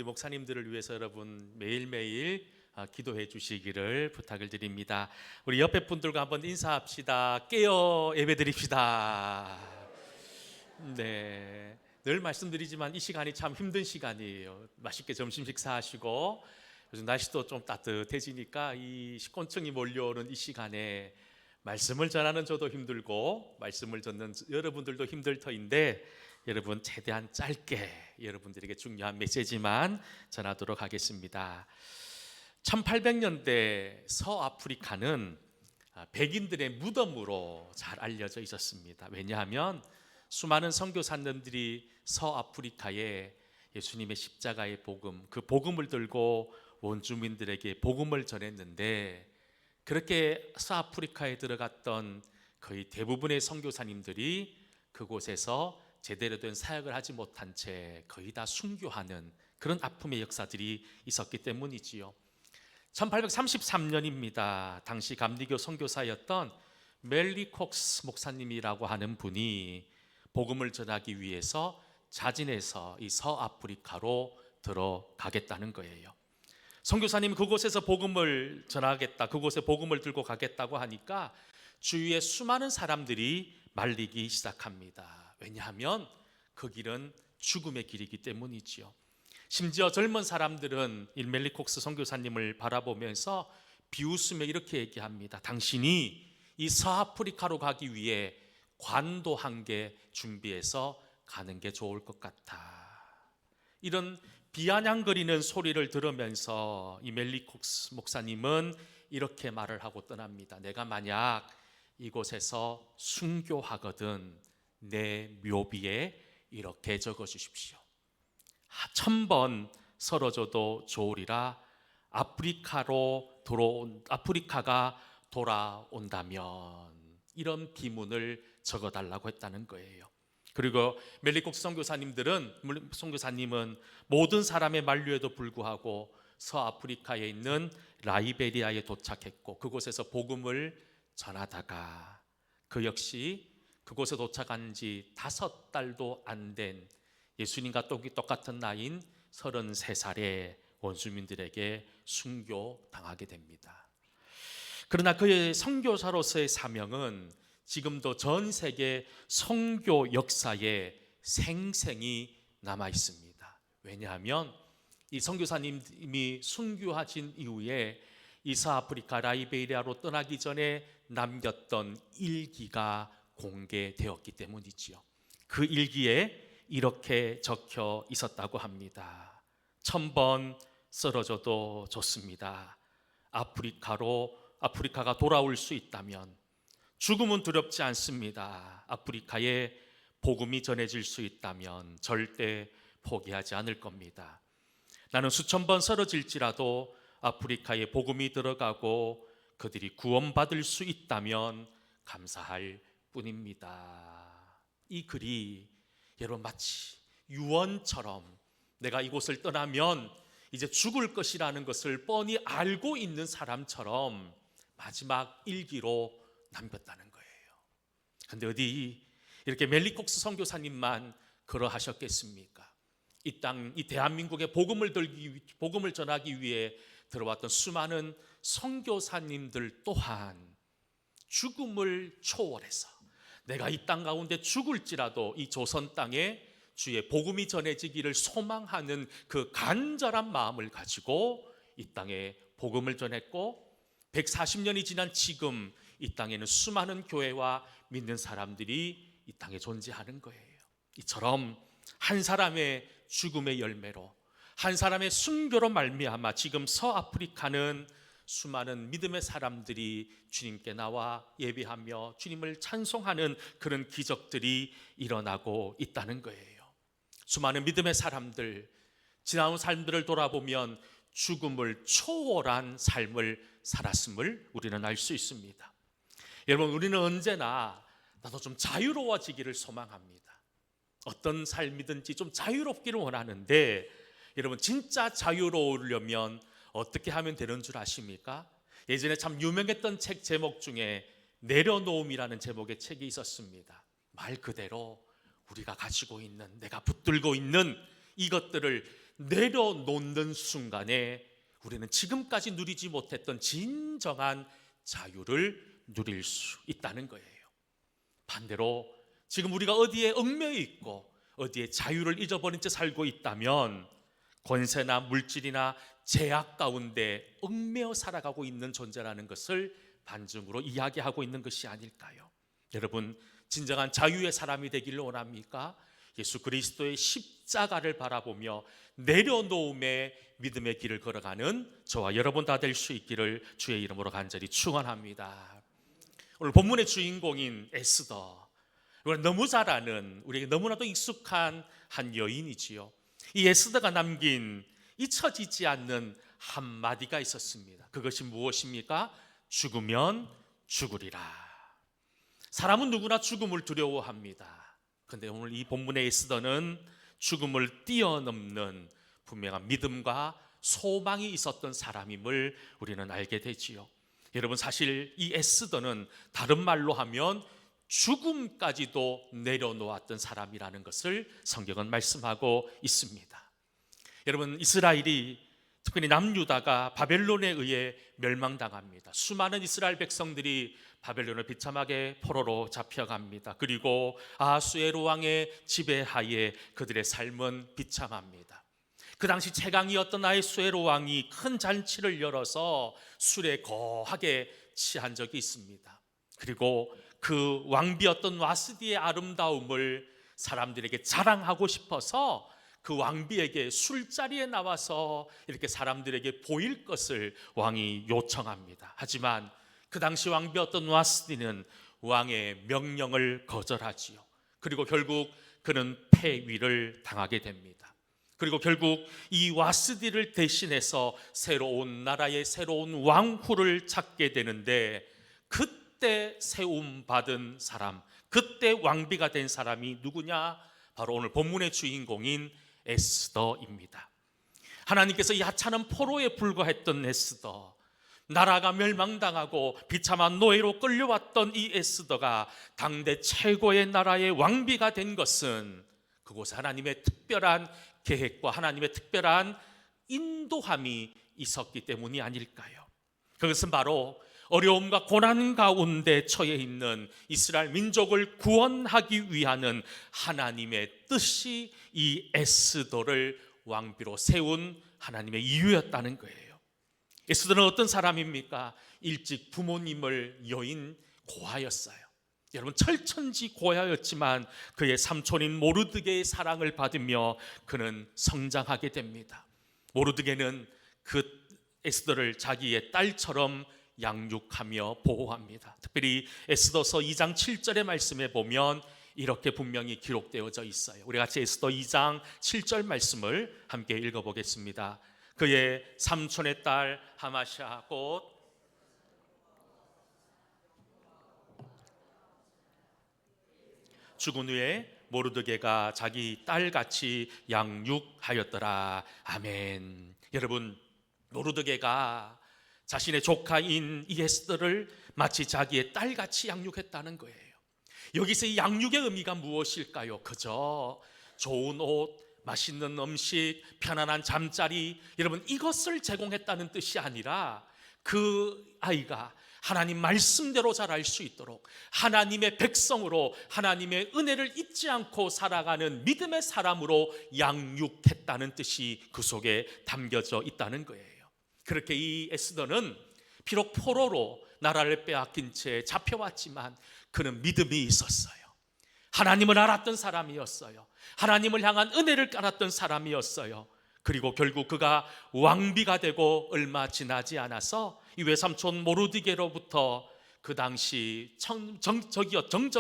우리 목사님들을 위해서 여러분 매일매일 기도해 주시기를 부탁을 드립니다. 우리 옆에 분들과 한번 인사합시다. 깨어 예배드립시다. 네, 늘 말씀드리지만 이 시간이 참 힘든 시간이에요. 맛있게 점심 식사하시고 요즘 날씨도 좀 따뜻해지니까 이 식곤증이 몰려오는 이 시간에 말씀을 전하는 저도 힘들고 말씀을 듣는 여러분들도 힘들 터인데 여러분 최대한 짧게 여러분들에게 중요한 메시지만 전하도록 하겠습니다. 1800년대 서아프리카는 백인들의 무덤으로 잘 알려져 있었습니다. 왜냐하면 수많은 선교사님들이 서아프리카에 예수님의 십자가의 복음, 그 복음을 들고 원주민들에게 복음을 전했는데, 그렇게 서아프리카에 들어갔던 거의 대부분의 선교사님들이 그곳에서 제대로 된 사역을 하지 못한 채 거의 다 순교하는 그런 아픔의 역사들이 있었기 때문이지요. 1833년입니다. 당시 감리교 선교사였던 멜리 콕스 목사님이라고 하는 분이 복음을 전하기 위해서 자진해서 이 서아프리카로 들어가겠다는 거예요. 선교사님 그곳에서 복음을 전하겠다, 그곳에 복음을 들고 가겠다고 하니까 주위에 수많은 사람들이 말리기 시작합니다. 왜냐하면 그 길은 죽음의 길이기 때문이지요. 심지어 젊은 사람들은 이 멜리콕스 선교사님을 바라보면서 비웃으며 이렇게 얘기합니다. 당신이 이 서아프리카로 가기 위해 관도 한 개 준비해서 가는 게 좋을 것 같아. 이런 비아냥거리는 소리를 들으면서 이 멜리콕스 목사님은 이렇게 말을 하고 떠납니다. 내가 만약 이곳에서 순교하거든 내 묘비에 이렇게 적어 주십시오. 1000번 쓰러져도 좋으리라. 아프리카가 돌아온다면, 이런 비문을 적어달라고 했다는 거예요. 그리고 멜리콕스 선교사님은 모든 사람의 만류에도 불구하고 서아프리카에 있는 라이베리아에 도착했고, 그곳에서 복음을 전하다가 그 역시 그곳에 도착한 지 5달도 안 된 예수님과 똑같은 나이인 33살의 원주민들에게 순교당하게 됩니다. 그러나 그의 선교사로서의 사명은 지금도 전 세계 선교 역사에 생생히 남아 있습니다. 왜냐하면 이 선교사님이 순교하신 이후에 이 서아프리카 라이베리아로 떠나기 전에 남겼던 일기가 공개되었기 때문이지요. 그 일기에 이렇게 적혀 있었다고 합니다. 1000번 쓰러져도 좋습니다. 아프리카가 돌아올 수 있다면 죽음은 두렵지 않습니다. 아프리카에 복음이 전해질 수 있다면 절대 포기하지 않을 겁니다. 나는 수천 번 쓰러질지라도 아프리카에 복음이 들어가고 그들이 구원받을 수 있다면 감사할 뿐입니다. 이 글이 여러분 마치 유언처럼 내가 이곳을 떠나면 이제 죽을 것이라는 것을 뻔히 알고 있는 사람처럼 마지막 일기로 남겼다는 거예요. 그런데 어디 이렇게 멜리콕스 선교사님만 그러하셨겠습니까? 이 대한민국에 복음을 전하기 위해 들어왔던 수많은 선교사님들 또한 죽음을 초월해서 내가 이 땅 가운데 죽을지라도 이 조선 땅에 주의 복음이 전해지기를 소망하는 그 간절한 마음을 가지고 이 땅에 복음을 전했고, 140년이 지난 지금 이 땅에는 수많은 교회와 믿는 사람들이 이 땅에 존재하는 거예요. 이처럼 한 사람의 죽음의 열매로, 한 사람의 순교로 말미암아 지금 서아프리카는 수많은 믿음의 사람들이 주님께 나와 예배하며 주님을 찬송하는 그런 기적들이 일어나고 있다는 거예요. 수많은 믿음의 사람들, 지나온 삶들을 돌아보면 죽음을 초월한 삶을 살았음을 우리는 알 수 있습니다. 여러분, 우리는 언제나 나도 좀 자유로워지기를 소망합니다. 어떤 삶이든지 좀 자유롭기를 원하는데, 여러분 진짜 자유로우려면 어떻게 하면 되는 줄 아십니까? 예전에 참 유명했던 책 제목 중에 내려놓음이라는 제목의 책이 있었습니다. 말 그대로 우리가 가지고 있는, 내가 붙들고 있는 이것들을 내려놓는 순간에 우리는 지금까지 누리지 못했던 진정한 자유를 누릴 수 있다는 거예요. 반대로 지금 우리가 어디에 얽매여 있고 어디에 자유를 잊어버린 채 살고 있다면 권세나 물질이나 제약 가운데 얽매여 살아가고 있는 존재라는 것을 반증으로 이야기하고 있는 것이 아닐까요? 여러분, 진정한 자유의 사람이 되기를 원합니까? 예수 그리스도의 십자가를 바라보며 내려놓음의 믿음의 길을 걸어가는 저와 여러분 다 될 수 있기를 주의 이름으로 간절히 축원합니다. 오늘 본문의 주인공인 에스더, 우리가 너무 잘 아는, 우리에게 너무나도 익숙한 한 여인이지요. 이 에스더가 남긴 잊혀지지 않는 한마디가 있었습니다. 그것이 무엇입니까? 죽으면 죽으리라. 사람은 누구나 죽음을 두려워합니다. 그런데 오늘 이 본문의 에스더는 죽음을 뛰어넘는 분명한 믿음과 소망이 있었던 사람임을 우리는 알게 되지요. 여러분, 사실 이 에스더는 다른 말로 하면 죽음까지도 내려놓았던 사람이라는 것을 성경은 말씀하고 있습니다. 여러분, 이스라엘이 특별히 남유다가 바벨론에 의해 멸망당합니다. 수많은 이스라엘 백성들이 바벨론을 비참하게 포로로 잡혀갑니다. 그리고 아하수에로 왕의 지배하에 그들의 삶은 비참합니다. 그 당시 최강이었던 아하수에로 왕이 큰 잔치를 열어서 술에 거하게 취한 적이 있습니다. 그리고 그 왕비였던 와스디의 아름다움을 사람들에게 자랑하고 싶어서 그 왕비에게 술자리에 나와서 이렇게 사람들에게 보일 것을 왕이 요청합니다. 하지만 그 당시 왕비였던 와스디는 왕의 명령을 거절하지요. 그리고 결국 그는 폐위를 당하게 됩니다. 그리고 결국 이 와스디를 대신해서 새로운 나라의 새로운 왕후를 찾게 되는데, 그때 세움받은 사람, 그때 왕비가 된 사람이 누구냐? 바로 오늘 본문의 주인공인 에스더입니다. 하나님께서 이 하찮은 포로에 불과했던 에스더, 나라가 멸망당하고 비참한 노예로 끌려왔던 이 에스더가 당대 최고의 나라의 왕비가 된 것은 그곳에 하나님의 특별한 계획과 하나님의 특별한 인도함이 있었기 때문이 아닐까요? 그것은 바로 어려움과 고난 가운데 처해 있는 이스라엘 민족을 구원하기 위한 하나님의 뜻이 이 에스더를 왕비로 세운 하나님의 이유였다는 거예요. 에스더는 어떤 사람입니까? 일찍 부모님을 여인 고아였어요. 여러분, 철천지 고아였지만 그의 삼촌인 모르드게의 사랑을 받으며 그는 성장하게 됩니다. 모르드게는 그 에스더를 자기의 딸처럼 양육하며 보호합니다. 특별히 에스더서 2장 7절의 말씀에 보면 이렇게 분명히 기록되어져 있어요. 우리 같이 에스더 2장 7절 말씀을 함께 읽어보겠습니다. 그의 삼촌의 딸 하마샤 곧 죽은 후에 모르드게가 자기 딸같이 양육하였더라. 아멘. 여러분, 모르드게가 자신의 조카인 이 에스더를 마치 자기의 딸같이 양육했다는 거예요. 여기서 이 양육의 의미가 무엇일까요? 그저 좋은 옷, 맛있는 음식, 편안한 잠자리, 여러분, 이것을 제공했다는 뜻이 아니라 그 아이가 하나님 말씀대로 자랄 수 있도록 하나님의 백성으로 하나님의 은혜를 잊지 않고 살아가는 믿음의 사람으로 양육했다는 뜻이 그 속에 담겨져 있다는 거예요. 그렇게 이 에스더는 비록 포로로 나라를 빼앗긴 채 잡혀왔지만 그는 믿음이 있었어요. 하나님을 알았던 사람이었어요. 하나님을 향한 은혜를 깔았던 사람이었어요. 그리고 결국 그가 왕비가 되고 얼마 지나지 않아서 이 외삼촌 모르드게로부터 그 당시 정적이었던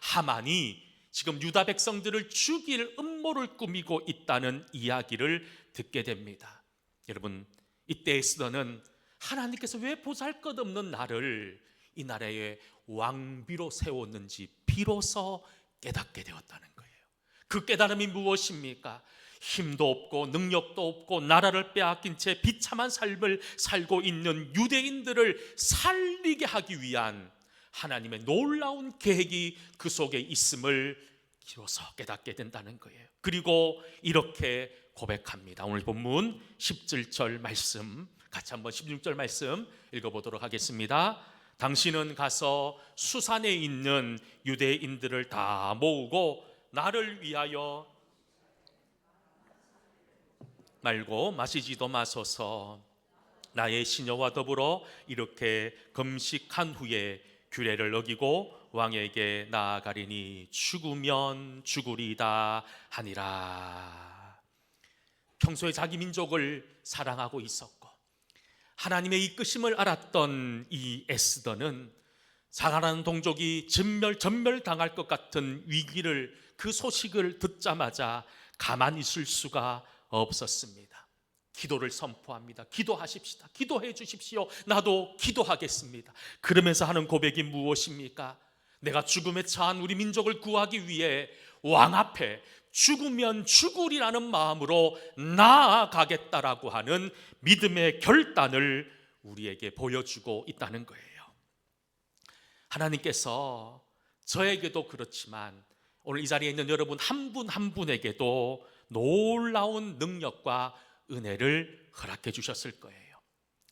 하만이 지금 유다 백성들을 죽일 음모를 꾸미고 있다는 이야기를 듣게 됩니다. 여러분, 이때 에스더는 하나님께서 왜 보잘것없는 나를 이 나라의 왕비로 세웠는지 비로소 깨닫게 되었다는 거예요. 그 깨달음이 무엇입니까? 힘도 없고 능력도 없고 나라를 빼앗긴 채 비참한 삶을 살고 있는 유대인들을 살리게 하기 위한 하나님의 놀라운 계획이 그 속에 있음을 비로소 깨닫게 된다는 거예요. 그리고 이렇게 고백합니다. 오늘 본문 17절 말씀, 같이 한번 16절 말씀 읽어보도록 하겠습니다. 당신은 가서 수산에 있는 유대인들을 다 모으고 나를 위하여 말고 마시지도 마소서. 나의 시녀와 더불어 이렇게 금식한 후에 규례를 어기고 왕에게 나아가리니 죽으면 죽으리다 하니라. 평소에 자기 민족을 사랑하고 있었고 하나님의 이끄심을 알았던 이 에스더는 사랑하는 동족이 전멸당할 것 같은 위기를, 그 소식을 듣자마자 가만히 있을 수가 없었습니다. 기도를 선포합니다. 기도하십시다. 기도해 주십시오. 나도 기도하겠습니다. 그러면서 하는 고백이 무엇입니까? 내가 죽음에 처한 우리 민족을 구하기 위해 왕 앞에 죽으면 죽으리라는 마음으로 나아가겠다라고 하는 믿음의 결단을 우리에게 보여주고 있다는 거예요. 하나님께서 저에게도 그렇지만 오늘 이 자리에 있는 여러분 한 분 한 분에게도 놀라운 능력과 은혜를 허락해 주셨을 거예요.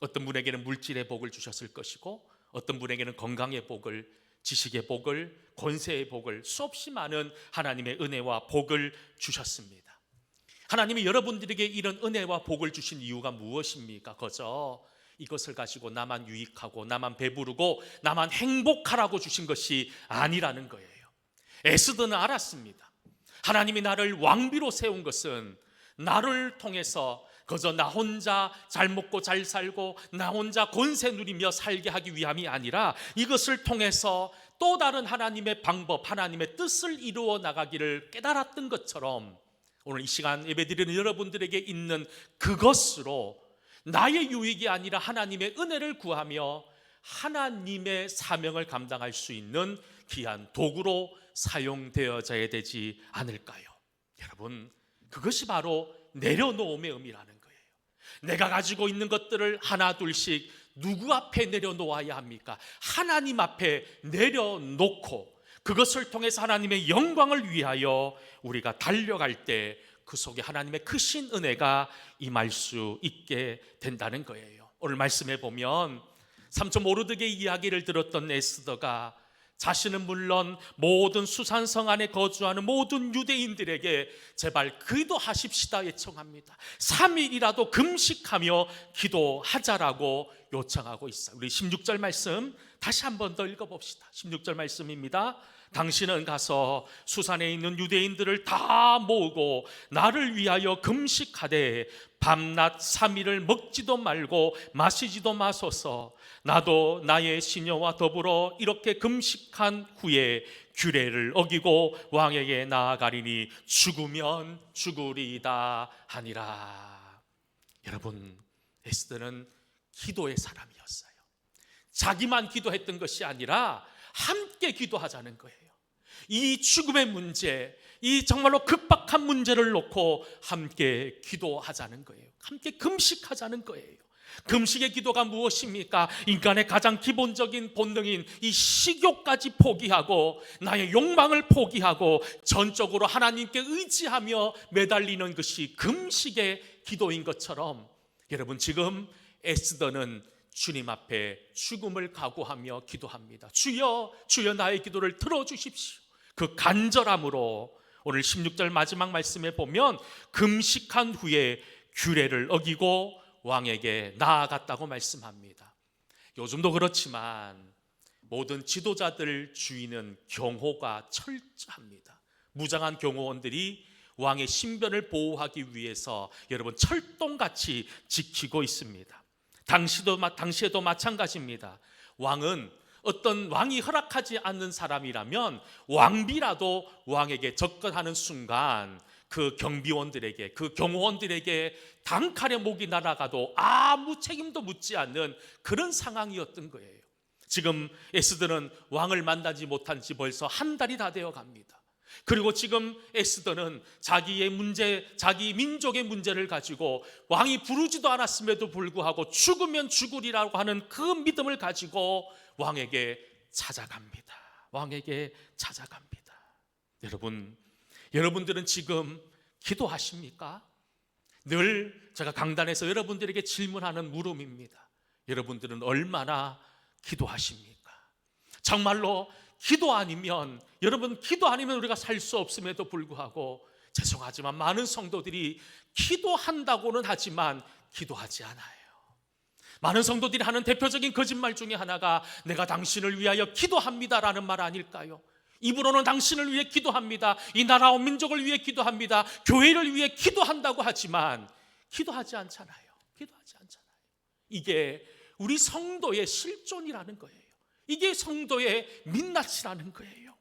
어떤 분에게는 물질의 복을 주셨을 것이고, 어떤 분에게는 건강의 복을, 지식의 복을, 권세의 복을, 수없이 많은 하나님의 은혜와 복을 주셨습니다. 하나님이 여러분들에게 이런 은혜와 복을 주신 이유가 무엇입니까? 그저 이것을 가지고 나만 유익하고 나만 배부르고 나만 행복하라고 주신 것이 아니라는 거예요. 에스더는 알았습니다. 하나님이 나를 왕비로 세운 것은 나를 통해서 그저 나 혼자 잘 먹고 잘 살고 나 혼자 권세 누리며 살게 하기 위함이 아니라 이것을 통해서 또 다른 하나님의 방법, 하나님의 뜻을 이루어 나가기를 깨달았던 것처럼 오늘 이 시간 예배드리는 여러분들에게 있는 그것으로 나의 유익이 아니라 하나님의 은혜를 구하며 하나님의 사명을 감당할 수 있는 귀한 도구로 사용되어져야 되지 않을까요? 여러분, 그것이 바로 내려놓음의 의미라는 거예요. 내가 가지고 있는 것들을 하나 둘씩 누구 앞에 내려놓아야 합니까? 하나님 앞에 내려놓고 그것을 통해서 하나님의 영광을 위하여 우리가 달려갈 때 그 속에 하나님의 크신 은혜가 임할 수 있게 된다는 거예요. 오늘 말씀에 보면 삼촌 모르드게의 이야기를 들었던 에스더가 자신은 물론 모든 수산성 안에 거주하는 모든 유대인들에게 제발 기도하십시다 요청합니다. 3일이라도 금식하며 기도하자라고 요청하고 있어요. 우리 16절 말씀 다시 한 번 더 읽어봅시다. 16절 말씀입니다. 당신은 가서 수산에 있는 유대인들을 다 모으고 나를 위하여 금식하되 밤낮 3일을 먹지도 말고 마시지도 마소서. 나도 나의 시녀와 더불어 이렇게 금식한 후에 규례를 어기고 왕에게 나아가리니 죽으면 죽으리이다 하니라. 여러분, 에스더는 기도의 사람이었어요. 자기만 기도했던 것이 아니라 함께 기도하자는 거예요. 이 죽음의 문제, 이 정말로 급박한 문제를 놓고 함께 기도하자는 거예요. 함께 금식하자는 거예요. 금식의 기도가 무엇입니까? 인간의 가장 기본적인 본능인 이 식욕까지 포기하고 나의 욕망을 포기하고 전적으로 하나님께 의지하며 매달리는 것이 금식의 기도인 것처럼 여러분, 지금 에스더는 주님 앞에 죽음을 각오하며 기도합니다. 주여, 주여 나의 기도를 들어주십시오. 그 간절함으로 오늘 16절 마지막 말씀에 보면 금식한 후에 규례를 어기고 왕에게 나아갔다고 말씀합니다. 요즘도 그렇지만 모든 지도자들 주위는 경호가 철저합니다. 무장한 경호원들이 왕의 신변을 보호하기 위해서 여러분 철동같이 지키고 있습니다. 당시에도 마찬가지입니다. 어떤 왕이 허락하지 않는 사람이라면 왕비라도 왕에게 접근하는 순간 그 경비원들에게, 그 경호원들에게 단칼에 목이 날아가도 아무 책임도 묻지 않는 그런 상황이었던 거예요. 지금 에스더는 왕을 만나지 못한 지 벌써 한 달이 다 되어 갑니다. 그리고 지금 에스더는 자기의 문제, 자기 민족의 문제를 가지고 왕이 부르지도 않았음에도 불구하고 죽으면 죽으리라고 하는 그 믿음을 가지고 왕에게 찾아갑니다. 왕에게 찾아갑니다. 여러분들은 지금 기도하십니까? 늘 제가 강단에서 여러분들에게 질문하는 물음입니다. 여러분들은 얼마나 기도하십니까? 정말로 기도 아니면, 여러분 기도 아니면 우리가 살 수 없음에도 불구하고 죄송하지만 많은 성도들이 기도한다고는 하지만 기도하지 않아요. 많은 성도들이 하는 대표적인 거짓말 중에 하나가 내가 당신을 위하여 기도합니다라는 말 아닐까요? 입으로는 당신을 위해 기도합니다, 이 나라와 민족을 위해 기도합니다, 교회를 위해 기도한다고 하지만 기도하지 않잖아요. 기도하지 않잖아요. 이게 우리 성도의 실존이라는 거예요. 이게 성도의 민낯이라는 거예요.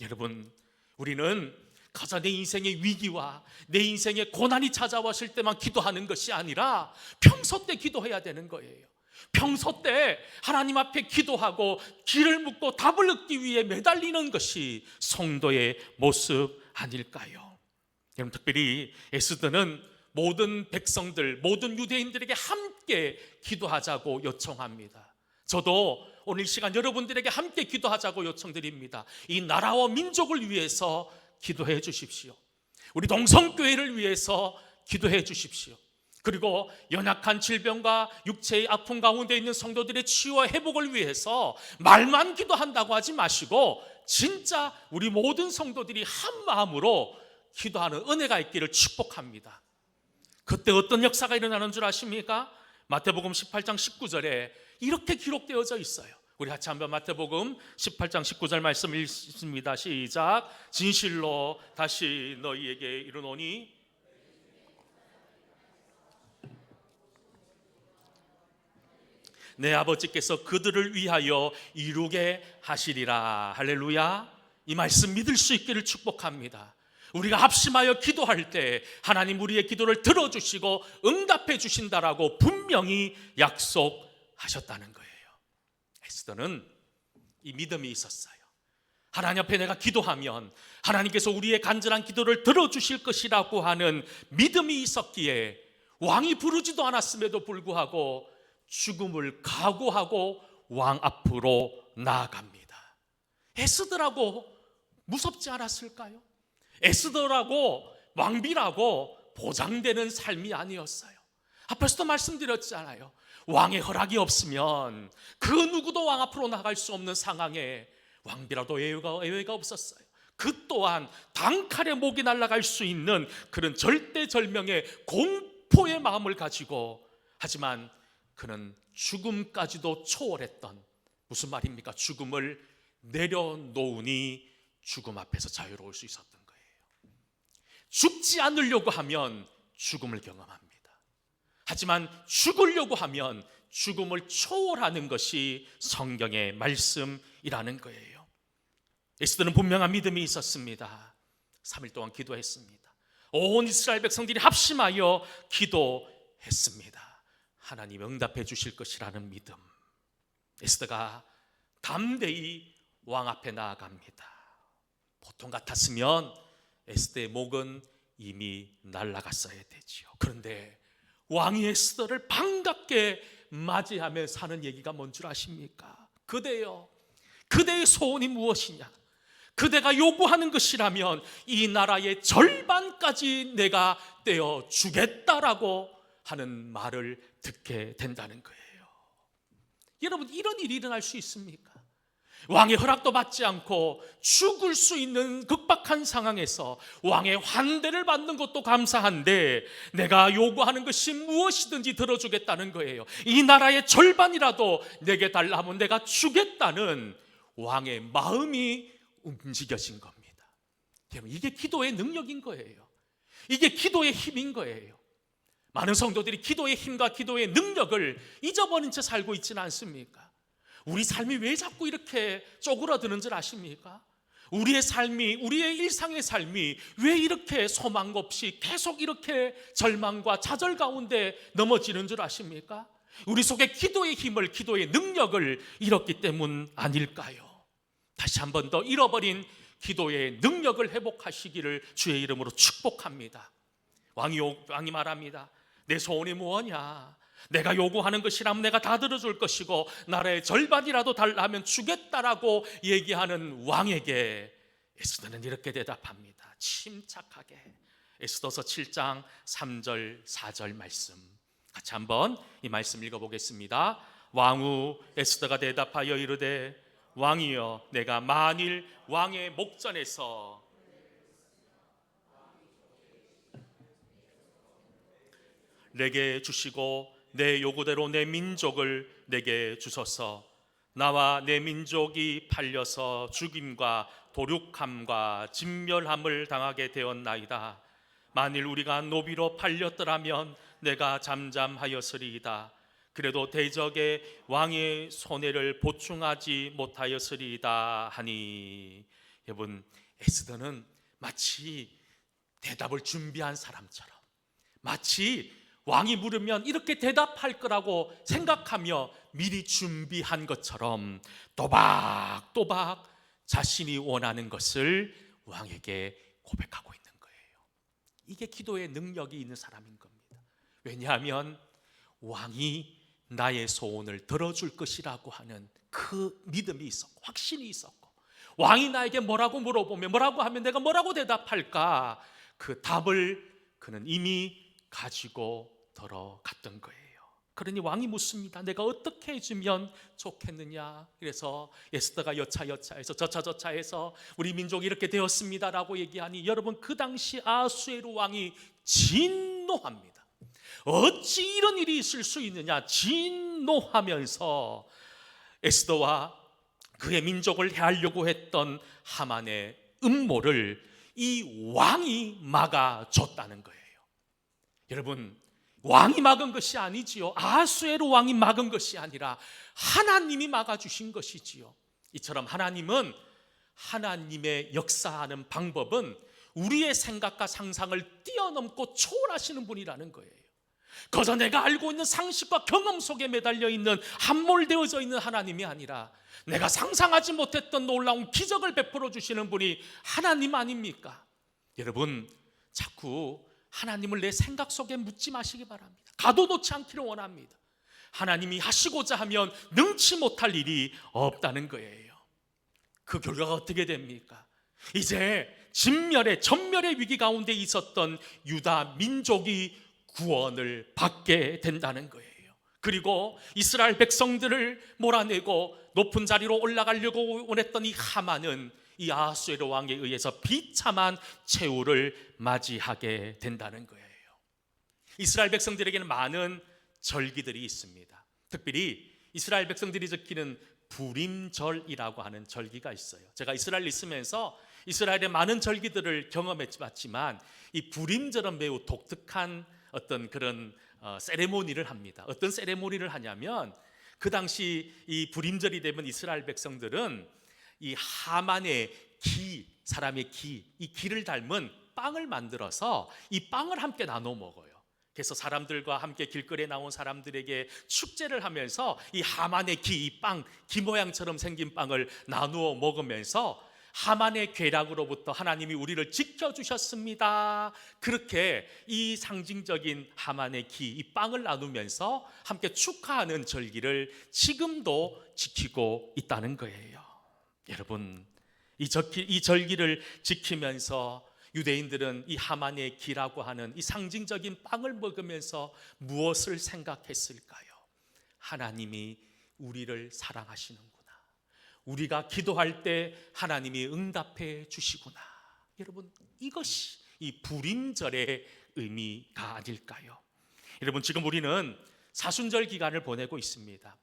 여러분, 우리는 가서 내 인생의 위기와 내 인생의 고난이 찾아왔을 때만 기도하는 것이 아니라 평소 때 기도해야 되는 거예요. 평소 때 하나님 앞에 기도하고 길을 묻고 답을 얻기 위해 매달리는 것이 성도의 모습 아닐까요? 여러분, 특별히 에스더는 모든 백성들, 모든 유대인들에게 함께 기도하자고 요청합니다. 저도 오늘 이 시간 여러분들에게 함께 기도하자고 요청드립니다. 이 나라와 민족을 위해서 기도해 주십시오. 우리 동성교회를 위해서 기도해 주십시오. 그리고 연약한 질병과 육체의 아픔 가운데 있는 성도들의 치유와 회복을 위해서 말만 기도한다고 하지 마시고 진짜 우리 모든 성도들이 한 마음으로 기도하는 은혜가 있기를 축복합니다. 그때 어떤 역사가 일어나는 줄 아십니까? 마태복음 18장 19절에 이렇게 기록되어져 있어요. 우리 같이 한번 마태복음 18장 19절 말씀 읽습니다. 시작. 진실로 다시 너희에게 이르노니 내 아버지께서 그들을 위하여 이루게 하시리라. 할렐루야. 이 말씀 믿을 수 있기를 축복합니다. 우리가 합심하여 기도할 때 하나님 우리의 기도를 들어주시고 응답해 주신다라고 분명히 약속하셨다는 거예요. 에스더는 이 믿음이 있었어요. 하나님 앞에 내가 기도하면 하나님께서 우리의 간절한 기도를 들어주실 것이라고 하는 믿음이 있었기에 왕이 부르지도 않았음에도 불구하고 죽음을 각오하고 왕 앞으로 나아갑니다. 에스더라고 무섭지 않았을까요? 에스더라고 왕비라고 보장되는 삶이 아니었어요. 앞에서도 말씀드렸잖아요. 왕의 허락이 없으면 그 누구도 왕 앞으로 나갈 수 없는 상황에 왕비라도 예외가 없었어요. 그 또한 단칼에 목이 날아갈 수 있는 그런 절대절명의 공포의 마음을 가지고, 하지만 그는 죽음까지도 초월했던, 무슨 말입니까? 죽음을 내려놓으니 죽음 앞에서 자유로울 수 있었던 거예요. 죽지 않으려고 하면 죽음을 경험합니다. 하지만 죽으려고 하면 죽음을 초월하는 것이 성경의 말씀이라는 거예요. 에스더는 분명한 믿음이 있었습니다. 3일 동안 기도했습니다. 온 이스라엘 백성들이 합심하여 기도했습니다. 하나님 응답해 주실 것이라는 믿음. 에스더가 담대히 왕 앞에 나아갑니다. 보통 같았으면 에스더의 목은 이미 날아갔어야 되지요. 그런데 왕이 에스더를 반갑게 맞이하며 사는 얘기가 뭔 줄 아십니까? 그대여, 그대의 소원이 무엇이냐? 그대가 요구하는 것이라면 이 나라의 절반까지 내가 떼어 주겠다라고 하는 말을 듣게 된다는 거예요. 여러분, 이런 일이 일어날 수 있습니까? 왕의 허락도 받지 않고 죽을 수 있는 극박한 상황에서 왕의 환대를 받는 것도 감사한데 내가 요구하는 것이 무엇이든지 들어주겠다는 거예요. 이 나라의 절반이라도 내게 달라 하면 내가 주겠다는 왕의 마음이 움직여진 겁니다. 여러분, 이게 기도의 능력인 거예요. 이게 기도의 힘인 거예요. 많은 성도들이 기도의 힘과 기도의 능력을 잊어버린 채 살고 있지는 않습니까? 우리 삶이 왜 자꾸 이렇게 쪼그라드는 줄 아십니까? 우리의 삶이, 우리의 일상의 삶이 왜 이렇게 소망 없이 계속 이렇게 절망과 좌절 가운데 넘어지는 줄 아십니까? 우리 속에 기도의 힘을, 기도의 능력을 잃었기 때문 아닐까요? 다시 한 번 더 잃어버린 기도의 능력을 회복하시기를 주의 이름으로 축복합니다. 왕이 말합니다. 내 소원이 무엇이냐? 내가 요구하는 것이라면 내가 다 들어줄 것이고 나라의 절반이라도 달라면 주겠다라고 얘기하는 왕에게 에스더는 이렇게 대답합니다. 침착하게, 에스더서 7장 3절 4절 말씀 같이 한번 이 말씀 읽어보겠습니다. 왕후 에스더가 대답하여 이르되 왕이여, 내가 만일 왕의 목전에서 내게 주시고 내 요구대로 내 민족을 내게 주소서. 나와 내 민족이 팔려서 죽임과 도륙함과 진멸함을 당하게 되었나이다. 만일 우리가 노비로 팔렸더라면 내가 잠잠하였으리이다. 그래도 대적의 왕의 손해를 보충하지 못하였으리이다 하니. 여러분, 에스더는 마치 대답을 준비한 사람처럼, 마치 왕이 물으면 이렇게 대답할 거라고 생각하며 미리 준비한 것처럼 또박또박 자신이 원하는 것을 왕에게 고백하고 있는 거예요. 이게 기도의 능력이 있는 사람인 겁니다. 왜냐하면 왕이 나의 소원을 들어줄 것이라고 하는 그 믿음이 있었고 확신이 있었고, 왕이 나에게 뭐라고 물어보면, 뭐라고 하면 내가 뭐라고 대답할까, 그 답을 그는 이미 가지고 들어갔던 거예요. 그러니 왕이 묻습니다. 내가 어떻게 해주면 좋겠느냐. 그래서 에스더가 여차여차해서 저차저차해서 우리 민족이 이렇게 되었습니다라고 얘기하니, 여러분, 그 당시 아수에로 왕이 진노합니다. 어찌 이런 일이 있을 수 있느냐. 진노하면서 에스더와 그의 민족을 해하려고 했던 하만의 음모를 이 왕이 막아줬다는 거예요. 여러분, 왕이 막은 것이 아니지요. 아수에로 왕이 막은 것이 아니라 하나님이 막아주신 것이지요. 이처럼 하나님은, 하나님의 역사하는 방법은 우리의 생각과 상상을 뛰어넘고 초월하시는 분이라는 거예요. 그저 내가 알고 있는 상식과 경험 속에 매달려 있는, 함몰되어져 있는 하나님이 아니라 내가 상상하지 못했던 놀라운 기적을 베풀어 주시는 분이 하나님 아닙니까? 여러분, 자꾸 하나님을 내 생각 속에 묻지 마시기 바랍니다. 가둬놓지 않기를 원합니다. 하나님이 하시고자 하면 능치 못할 일이 없다는 거예요. 그 결과가 어떻게 됩니까? 이제 진멸의, 전멸의 위기 가운데 있었던 유다 민족이 구원을 받게 된다는 거예요. 그리고 이스라엘 백성들을 몰아내고 높은 자리로 올라가려고 원했던 이 하만은 이 아수에로 왕에 의해서 비참한 최후를 맞이하게 된다는 거예요. 이스라엘 백성들에게는 많은 절기들이 있습니다. 특별히 이스라엘 백성들이 지키는 부림절이라고 하는 절기가 있어요. 제가 이스라엘에 있으면서 이스라엘의 많은 절기들을 경험했지만 이 부림절은 매우 독특한 어떤 그런 세레모니를 합니다. 어떤 세레모니를 하냐면, 그 당시 이 부림절이 되면 이스라엘 백성들은 이 하만의 기, 사람의 기, 이 기를 닮은 빵을 만들어서 이 빵을 함께 나눠 먹어요. 그래서 사람들과 함께 길거리에 나온 사람들에게 축제를 하면서 이 하만의 기, 이 빵, 기 모양처럼 생긴 빵을 나누어 먹으면서 하만의 괴락으로부터 하나님이 우리를 지켜주셨습니다, 그렇게 이 상징적인 하만의 기, 이 빵을 나누면서 함께 축하하는 절기를 지금도 지키고 있다는 거예요. 여러분, 이 절기를 지키면서 유대인들은 이 하만의 기라고 하는 이 상징적인 빵을 먹으면서 무엇을 생각했을까요? 하나님이 우리를 사랑하시는구나, 우리가 기도할 때 하나님이 응답해 주시구나. 여러분, 이것이 이 부림절의 의미가 아닐까요? 여러분, 지금 우리는 사순절 기간을 보내고 있습니다.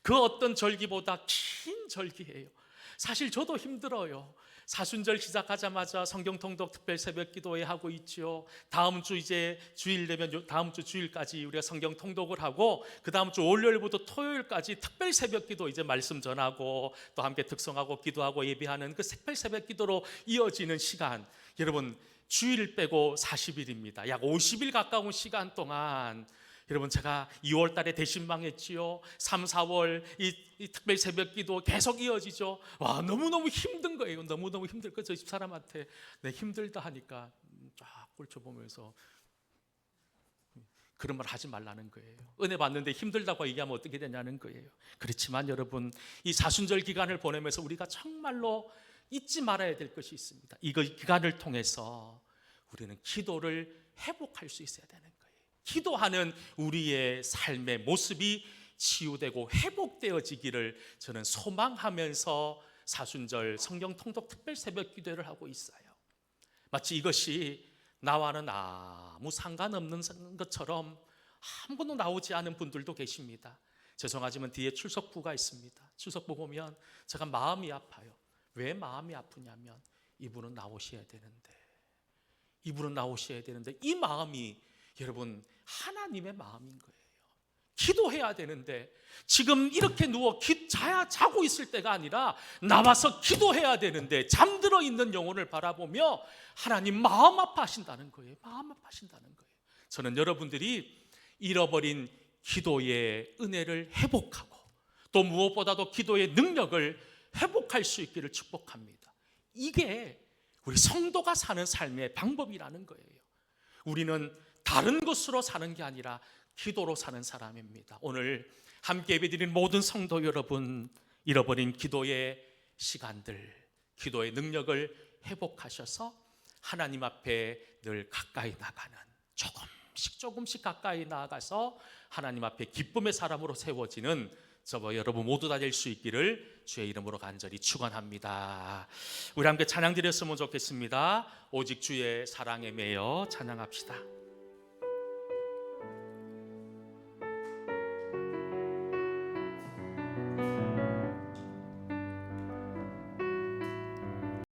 그 어떤 절기보다 긴 절기예요. 사실 저도 힘들어요. 사순절 시작하자마자 성경 통독 특별 새벽 기도회 하고 있죠. 다음 주 이제 주일 되면 다음 주 주일까지 우리가 성경 통독을 하고, 그 다음 주 월요일부터 토요일까지 특별 새벽 기도 이제 말씀 전하고 또 함께 특성하고 기도하고 예배하는 그 특별 새벽 기도로 이어지는 시간, 여러분 주일 빼고 40일입니다. 약 50일 가까운 시간 동안 여러분, 제가 2월 달에 대신방했지요. 3, 4월 이 특별 새벽 기도 계속 이어지죠. 와, 너무너무 힘든 거예요. 너무너무 힘들 거예요. 저 집사람한테 내 힘들다 하니까 쫙 꼴쳐보면서 그런 말 하지 말라는 거예요. 은혜 받는데 힘들다고 얘기하면 어떻게 되냐는 거예요. 그렇지만 여러분, 이 사순절 기간을 보내면서 우리가 정말로 잊지 말아야 될 것이 있습니다. 이 기간을 통해서 우리는 기도를 회복할 수 있어야 되는 거예요. 기도하는 우리의 삶의 모습이 치유되고 회복되어지기를 저는 소망하면서 사순절 성경 통독 특별 새벽 기도를 하고 있어요. 마치 이것이 나와는 아무 상관없는 것처럼 아무것도 나오지 않은 분들도 계십니다. 죄송하지만 뒤에 출석부가 있습니다. 출석부 보면 제가 마음이 아파요. 왜 마음이 아프냐면 이분은 나오셔야 되는데, 이분은 나오셔야 되는데, 이 마음이 여러분 하나님의 마음인 거예요. 기도해야 되는데 지금 이렇게 누워 자고 있을 때가 아니라 나와서 기도해야 되는데 잠들어 있는 영혼을 바라보며 하나님 마음 아파하신다는 거예요. 마음 아파하신다는 거예요. 저는 여러분들이 잃어버린 기도의 은혜를 회복하고 또 무엇보다도 기도의 능력을 회복할 수 있기를 축복합니다. 이게 우리 성도가 사는 삶의 방법이라는 거예요. 우리는 다른 것으로 사는 게 아니라 기도로 사는 사람입니다. 오늘 함께 예배드린 모든 성도 여러분, 잃어버린 기도의 시간들, 기도의 능력을 회복하셔서 하나님 앞에 늘 가까이 나가는, 조금씩 가까이 나아가서 하나님 앞에 기쁨의 사람으로 세워지는 저와 여러분 모두 다 될 수 있기를 주의 이름으로 간절히 축원합니다. 우리 함께 찬양 드렸으면 좋겠습니다. 오직 주의 사랑에 매여 찬양합시다.